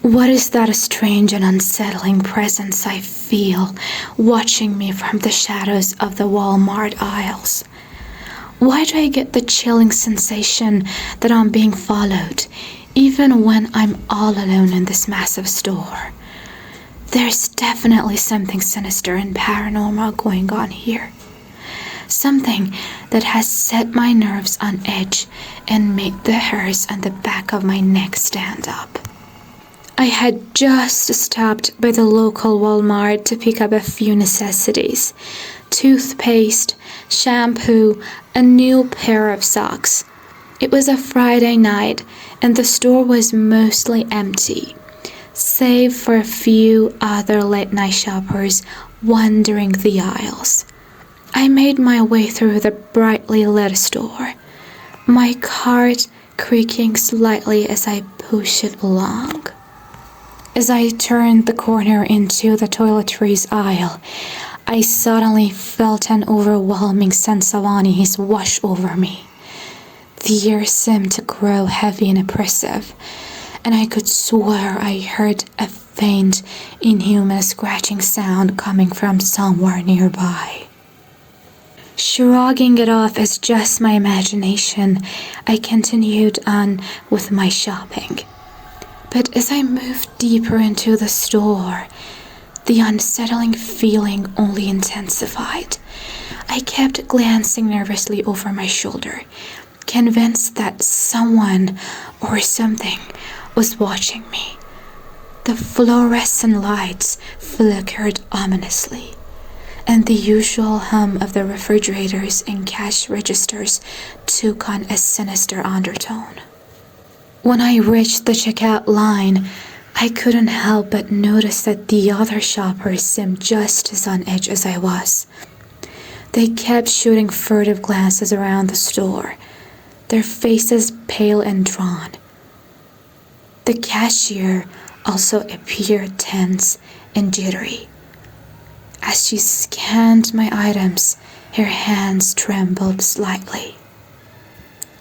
What is that strange and unsettling presence I feel watching me from the shadows of the Walmart aisles? Why do I get the chilling sensation that I'm being followed, even when I'm all alone in this massive store? There's definitely something sinister and paranormal going on here. Something that has set my nerves on edge and made the hairs on the back of my neck stand up. I had just stopped by the local Walmart to pick up a few necessities: toothpaste, shampoo, a new pair of socks. It was a Friday night and the store was mostly empty, save for a few other late-night shoppers wandering the aisles. I made my way through the brightly lit store, my cart creaking slightly as I pushed it along. As I turned the corner into the toiletries aisle, I suddenly felt an overwhelming sense of unease wash over me. The air seemed to grow heavy and oppressive, and I could swear I heard a faint, inhuman scratching sound coming from somewhere nearby. Shrugging it off as just my imagination, I continued on with my shopping. But as I moved deeper into the store, the unsettling feeling only intensified. I kept glancing nervously over my shoulder, convinced that someone or something was watching me. The fluorescent lights flickered ominously, and the usual hum of the refrigerators and cash registers took on a sinister undertone. When I reached the checkout line, I couldn't help but notice that the other shoppers seemed just as on edge as I was. They kept shooting furtive glances around the store, their faces pale and drawn. The cashier also appeared tense and jittery. As she scanned my items, her hands trembled slightly.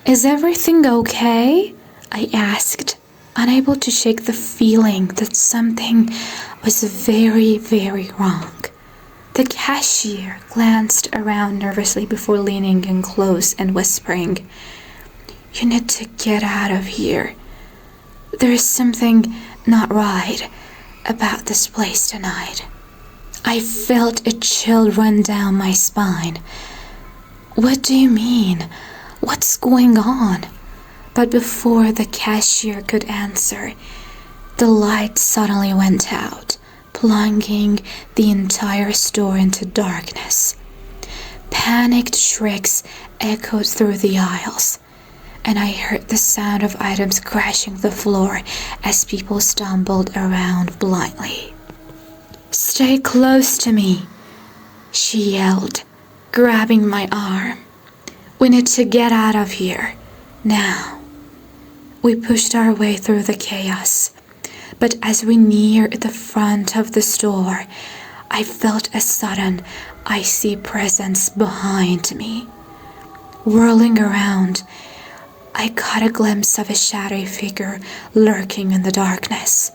"Is everything okay?" I asked, unable to shake the feeling that something was very, very wrong. The cashier glanced around nervously before leaning in close and whispering, "You need to get out of here. There is something not right about this place tonight." I felt a chill run down my spine. "What do you mean? What's going on?" But before the cashier could answer, the light suddenly went out, plunging the entire store into darkness. Panicked shrieks echoed through the aisles, and I heard the sound of items crashing the floor as people stumbled around blindly. "Stay close to me," she yelled, grabbing my arm. "We need to get out of here, now." We pushed our way through the chaos, but as we neared the front of the store, I felt a sudden, icy presence behind me. Whirling around, I caught a glimpse of a shadowy figure lurking in the darkness.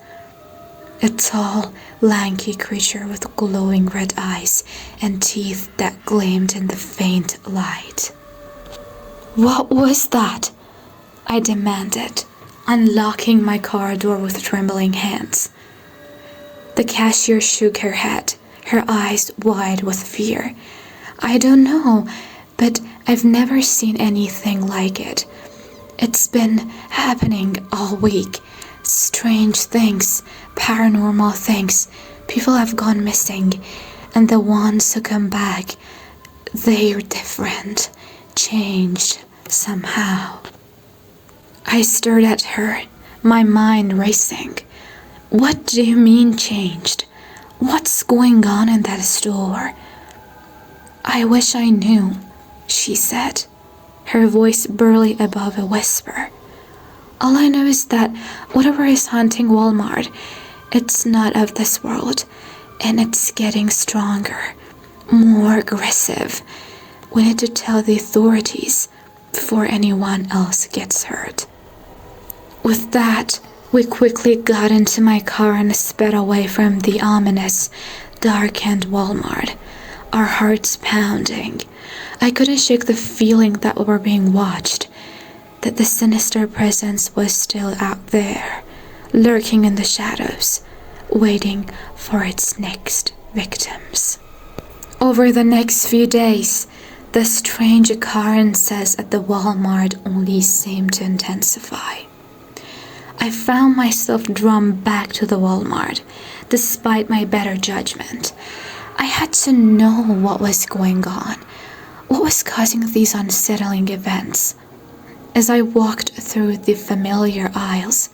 A tall, lanky creature with glowing red eyes and teeth that gleamed in the faint light. "What was that?" I demanded, unlocking my car door with trembling hands. The cashier shook her head, her eyes wide with fear. "I don't know, but I've never seen anything like it. It's been happening all week. Strange things, paranormal things. People have gone missing, and the ones who come back, they're different, changed somehow." I stared at her, my mind racing. "What do you mean changed? What's going on in that store?" "I wish I knew," she said, her voice barely above a whisper. "All I know is that whatever is haunting Walmart, it's not of this world, and it's getting stronger, more aggressive. We need to tell the authorities before anyone else gets hurt." With that, We quickly got into my car and sped away from the ominous, darkened Walmart, our hearts pounding. I couldn't shake the feeling that we were being watched, that the sinister presence was still out there, lurking in the shadows, waiting for its next victims. Over the next few days, the strange occurrences at the Walmart only seemed to intensify. I found myself drawn back to the Walmart, despite my better judgment. I had to know what was going on, what was causing these unsettling events. As I walked through the familiar aisles,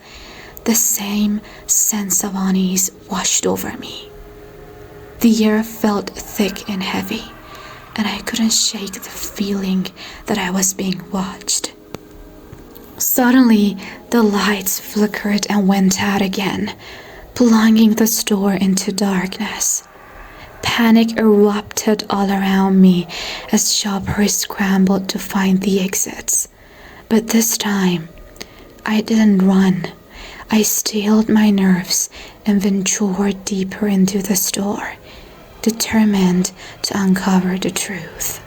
the same sense of unease washed over me. The air felt thick and heavy, and I couldn't shake the feeling that I was being watched. Suddenly, the lights flickered and went out again, plunging the store into darkness. Panic erupted all around me as shoppers scrambled to find the exits. But this time, I didn't run. I steeled my nerves and ventured deeper into the store, determined to uncover the truth.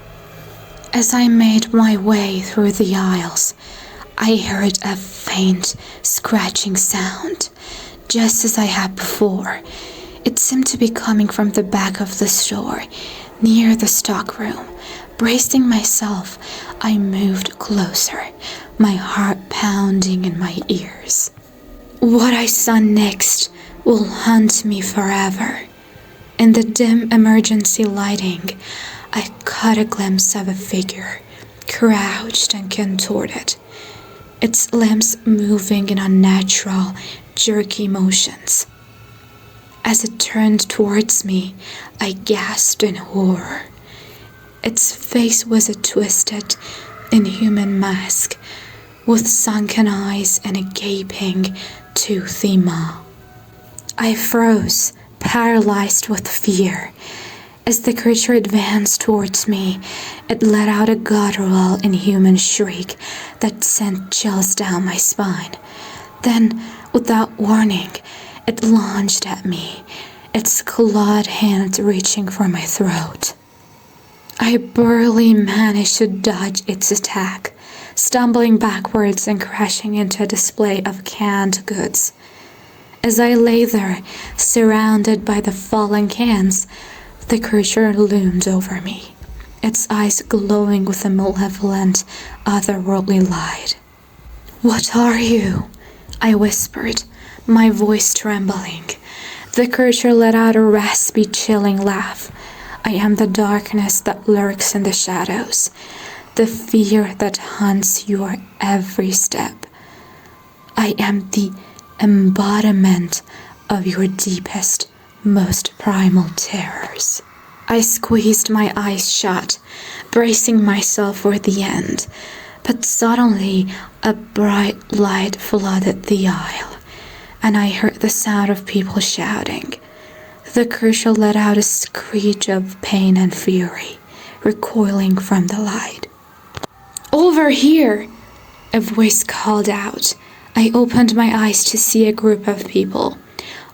As I made my way through the aisles, I heard a faint scratching sound, just as I had before. It seemed to be coming from the back of the store, near the stockroom. Bracing myself, I moved closer, my heart pounding in my ears. What I saw next will haunt me forever. In the dim emergency lighting, I caught a glimpse of a figure, crouched and contorted, its limbs moving in unnatural, jerky motions. As it turned towards me, I gasped in horror. Its face was a twisted, inhuman mask, with sunken eyes and a gaping, toothy maw. I froze, paralyzed with fear. As the creature advanced towards me, it let out a guttural, inhuman shriek that sent chills down my spine. Then, without warning, it lunged at me, its clawed hand reaching for my throat. I barely managed to dodge its attack, stumbling backwards and crashing into a display of canned goods. As I lay there, surrounded by the fallen cans, the creature loomed over me, its eyes glowing with a malevolent, otherworldly light. "What are you?" I whispered, my voice trembling. The creature let out a raspy, chilling laugh. "I am the darkness that lurks in the shadows, the fear that haunts your every step. I am the embodiment of your deepest, most primal terrors." I squeezed my eyes shut, bracing myself for the end, but suddenly a bright light flooded the aisle, and I heard the sound of people shouting. The creature let out a screech of pain and fury, recoiling from the light. "Over here!" a voice called out. I opened my eyes to see a group of people,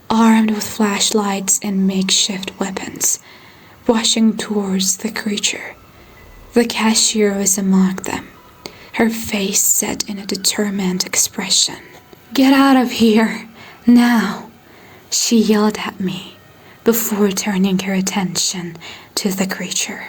armed with flashlights and makeshift weapons, rushing towards the creature. The cashier was among them, her face set in a determined expression. "Get out of here, now!" she yelled at me, before turning her attention to the creature.